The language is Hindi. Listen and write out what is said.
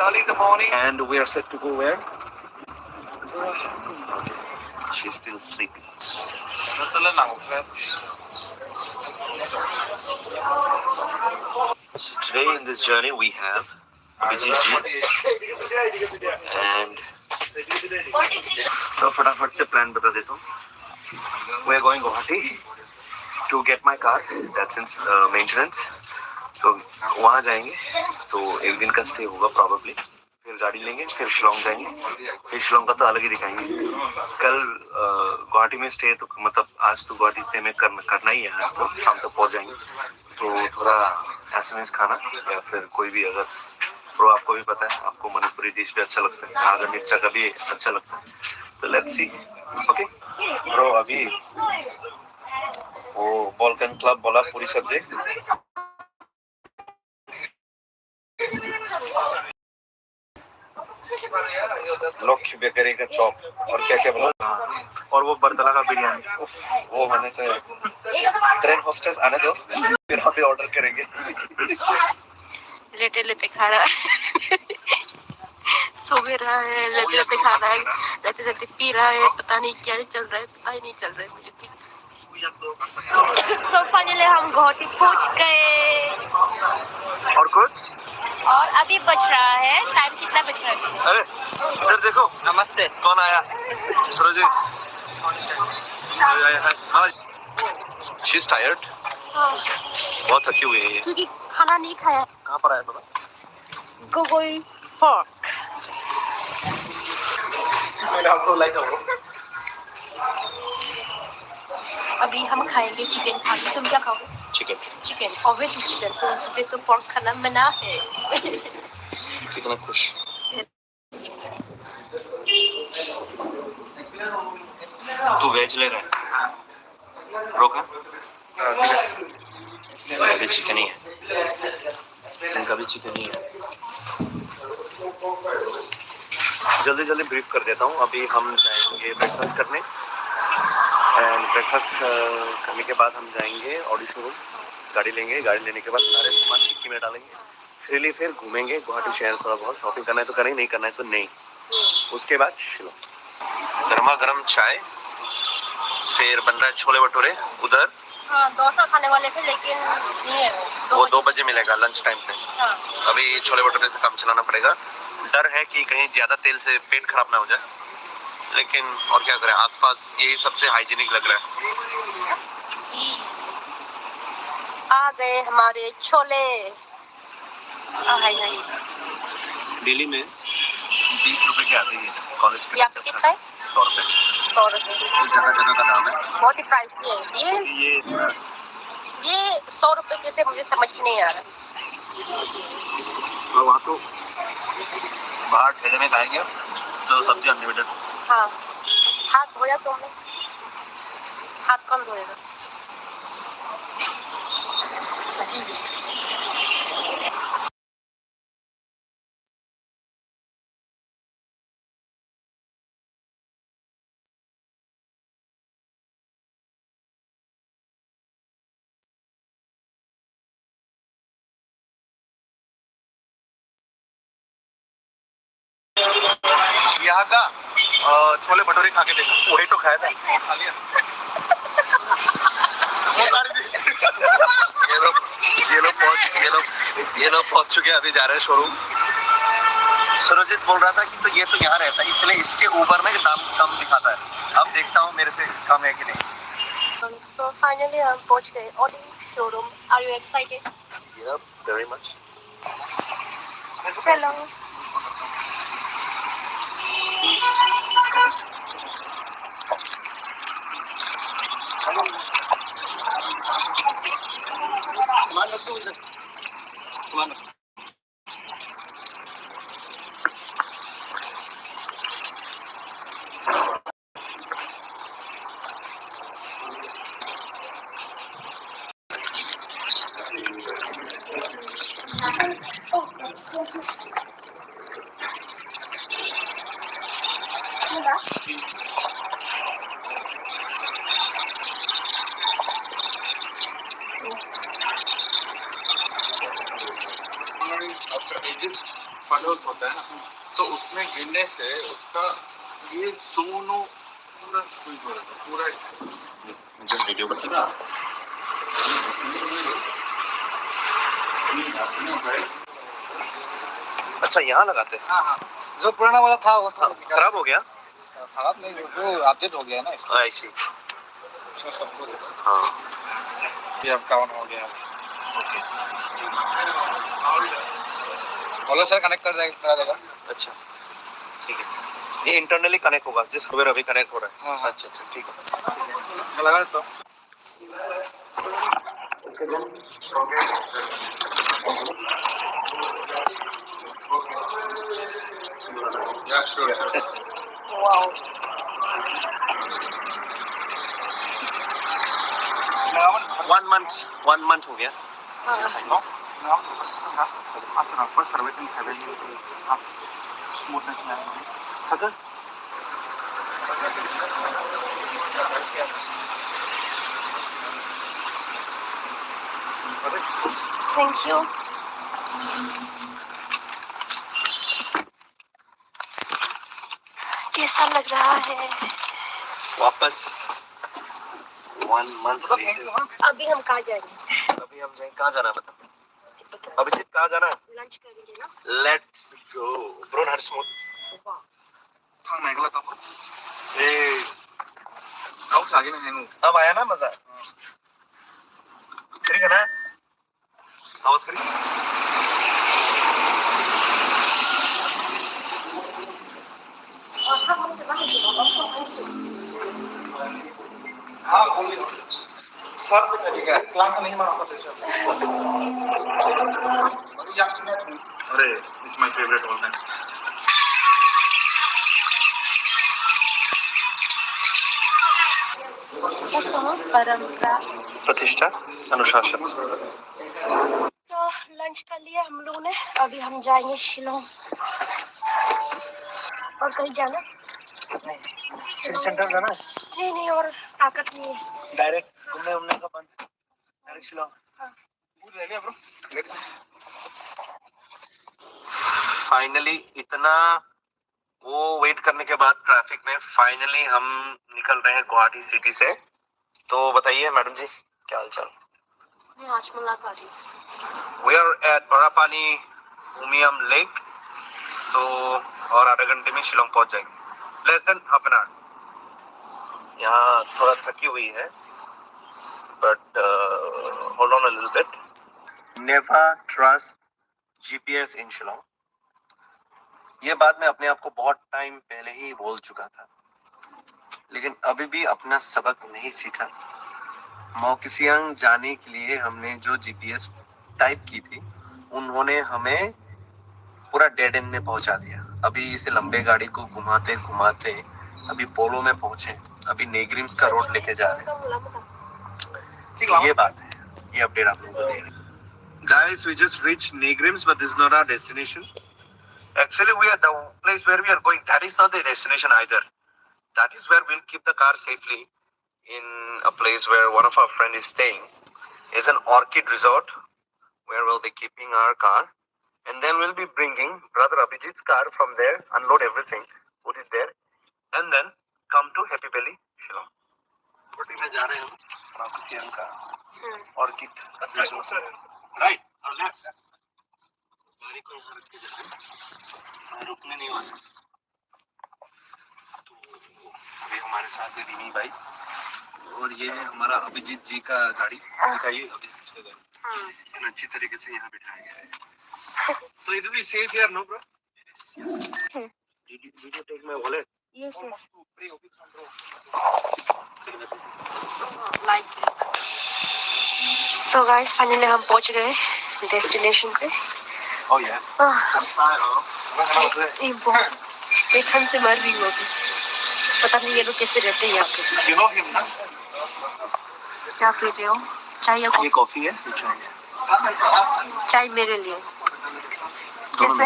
early in the morning, and we are set to go where? She's still sleeping. So today in this journey we have Vijay and तो फटाफट से प्लान बता देता हूँ. We are going Guwahati to get my car. That's in maintenance. तो वहाँ जाएंगे तो एक दिन का स्टे होगा probably. फिर गाड़ी लेंगे, फिर शिलोंग जाएंगे. फिर शिलोंग का तो अलग ही दिखाएंगे. कल गुवाहाटी में स्टे तो मतलब आज तो गुवाहाटी स्टे में करना ही है. आज तो शाम तक पहुँच जाएंगे. तो थोड़ा एसएमएस खाना या फिर कोई भी अगर ब्रो आपको भी पता है आपको मणिपुरी डिश भी अच्छा लगता है, आगर मिर्चा का भी अच्छा लगता है. तो लेट्स सी. ओके ब्रो अभी वो बॉल्कन क्लब बोला पूरी सब्जी लक्ष्य बेकरी का चॉप और क्या क्या बोला और वो बरतला का बिरयानी. वो होने से ट्रेन होस्टेस आने दो फिर हम भी ऑर्डर करेंगे. लेटे लेटे खा रहा है सो भी रहा है, लेटे लेटे खा रहा है, लेटे लेटे पी रहा है. पता नहीं क्या चल रहा है, पता ही नहीं चल रहा है मुझे तो. So finally हम गुवाहाटी पहुंच गए. और कुछ और अभी बज रहा है टाइम. कितना बज रहा है? अरे इधर देखो. नमस्ते. कौन आया? सरोजी. She's tired. बहुत थकी हुई है ये. क्योंकि खाना नहीं खाया. कहाँ पर आया बाबा? गोगोई पार्क. मैंने आपको लाइक करो. अभी हम खाएंगे चिकन थाली. तुम क्या खाओगे? चिकन. Chicken obviously chicken. तुझे तो पोर्क खाना मना है. कितना खुश. तू वेज ले रहा है? रोका? अभी चिकन ही है. इनका भी चिकन ही है. जल्दी जल्दी ब्रीफ कर देता हूँ. अभी हम जाएंगे ब्रेकफास्ट करने एंड ब्रेकफास्ट करने के बाद हम जाएंगे ऑडी शोरूम. गाड़ी लेंगे. गाड़ी लेने के बाद सारे सामान डिक्की में डालेंगे. फ्रीली फिर घूमेंगे गुवाहाटी शहर. थोड़ा बहुत शॉपिंग करना है तो करेंगे, नहीं करना है तो नहीं. उसके बाद शिलोंग. गर्मा गर्म चाय. फिर बन रहा है छोले भटूरे उधर. हाँ डोसा खाने वाले थे लेकिन नहीं है वो 2 बजे मिलेगा लंच टाइम पे. हाँ. अभी छोले भटूरे से काम चलाना पड़ेगा. डर है कि कहीं ज्यादा तेल से पेट खराब ना हो जाए, लेकिन और क्या करें. आसपास यही सबसे हाइजीनिक लग रहा है. आ गए हमारे छोले. दिल्ली में 20 रुपए के आते हैं कॉलेज के. यहाँ पे कितना है? 100 रुपए. 100 रुपए. जगह जगह का दाम है. बहुत ही प्राइसी है ये 100 रुपए कैसे मुझे समझ में नहीं आ रहा. तो वहाँ तो बाहर ठेले में खाएंगे तो सब्जी अनलिमिटेड. हाँ. हाथ धोया तुमने? हाथ कौन धोएगा? यहाँ का छोले भटूरे खा के देखो. वही तो खाया था. खा लिया. ये लोग पहुंच चुके हैं. अभी जा रहे हैं शोरूम. सुरजीत बोल रहा था कि तो ये तो यहाँ रहता है इसलिए इसके ऊबर में दाम कम दिखाता है. अब देखता हूँ मेरे पे कम है कि नहीं. So finally हम पहुंच गए Audi showroom. Are you excited? Yeah, very much. चलो. फलों होता है है ना, तो उसमें गिरने से उसका ये दोनों पूरा स्क्वीज हो रहा था, पूरा जो वीडियो बता ना अच्छा यहाँ लगाते हैं। हाँ हाँ, जो पुराना वाला था वो तो खराब हो गया। खराब नहीं, वो अपडेट हो गया ना इसका, ऐसी उसमें सब कुछ हाँ ये अब काउंट हो गया। ओके बोलो सर कनेक्ट कर देगा। अच्छा ठीक है, ये इंटरनली कनेक्ट होगा जिस हार्डवेयर अभी कनेक्ट हो रहा है। हाँ हाँ अच्छा अच्छा ठीक है मैं लगा तो वाओ 1 month हो गया। सर्विसिंग स्मूथनेस में अगर थैंक यू। कैसा लग रहा है? वापस 1 month later। अभी हम कहाँ जाएंगे? अभी हम जाएंगे, कहाँ जाना है बता? अभिजीत कहाँ जाना है? लंच करेंगे ना? लेट्स गो ब्रोन हर स्मूथ। हाँ मैं गला तो ए काउच आगे ना है अब आया ना मजा। ठीक है ना, आवाज करी। हाँ बोलिए सर से करिएगा, क्लास नहीं मारा था अरे it's my favourite all time. परंपरा प्रतिष्ठा अनुशासन। तो लंच कर लिया हम लोगों ने, अभी हम जाएंगे शिलोंग। और कहीं जाना? सिटी सेंटर जाना है? नहीं और ताकत नहीं है। डायरेक्ट घूमने उमने का बंद, डायरेक्ट शिलोंग। फूड ले लिया ब्रो। फाइनली इतना वो वेट करने के बाद ट्रैफिक में फाइनली हम निकल रहे हैं गुवाहाटी सिटी से। तो बताइए मैडम जी क्या हाल चाल? मैं आज मुलाकात हूँ। We are at Barapani Umiam lake. तो और आधा घंटे में शिलोंग पहुंच जाएंगे, less than half an hour. यहाँ थोड़ा थकी हुई है but hold on a little bit. Never trust GPS in Shillong. ये बात मैं अपने आप को बहुत टाइम पहले ही बोल चुका था, लेकिन अभी भी अपना सबक नहीं सीखा। मॉक्सियांग जाने के लिए हमने जो जीपीएस टाइप की थी, उन्होंने हमें पूरा डेड एंड में पहुंचा दिया। अभी इसे लंबे गाड़ी को घुमाते घुमाते अभी पोलो में पहुंचे, अभी नेग्रिम्स का रोड लेके जा रहे हैं। ये बात है, ये अपडेट आप लोगों को दे रहे हैं। Guys, we just reached Negrims, but this is not our destination. Actually, we are the place where we are going. That is not the destination either. That is where we'll keep the car safely in a place where one of our friend is staying. It's an Orchid Resort where we'll be keeping our car, and then we'll be bringing brother Abhijit's car from there, unload everything, put it there, and then come to Happy Valley, Shillong. छोटी में जा रहे हैं हम मॉक्सियांग का Orchid Resort, राइट और लेफ्ट। गाड़ी को यहाँ रख के जा रहे हैं, रुकने नहीं वाले। तो अभी हमारे साथ है रिनी भाई, और ये है हमारा अभिजीत जी का गाड़ी। दिखाइए अभिजीत का गाड़ी अच्छी तरीके से यहाँ बिठाया गया है। तो it will be safe here, no bro? Did you take my wallet? Yes. So guys, finally हम पहुंच गए डेस्टिनेशन पे। Oh yeah. ये बहुत मैं ठंड से मर रही हूँ अभी। पता नहीं ये लोग कैसे रहते हैं यहाँ पे। You know him ना? क्या पी रहे हो? चाय या ये कॉफी है, चाय मेरे लिए। कैसे?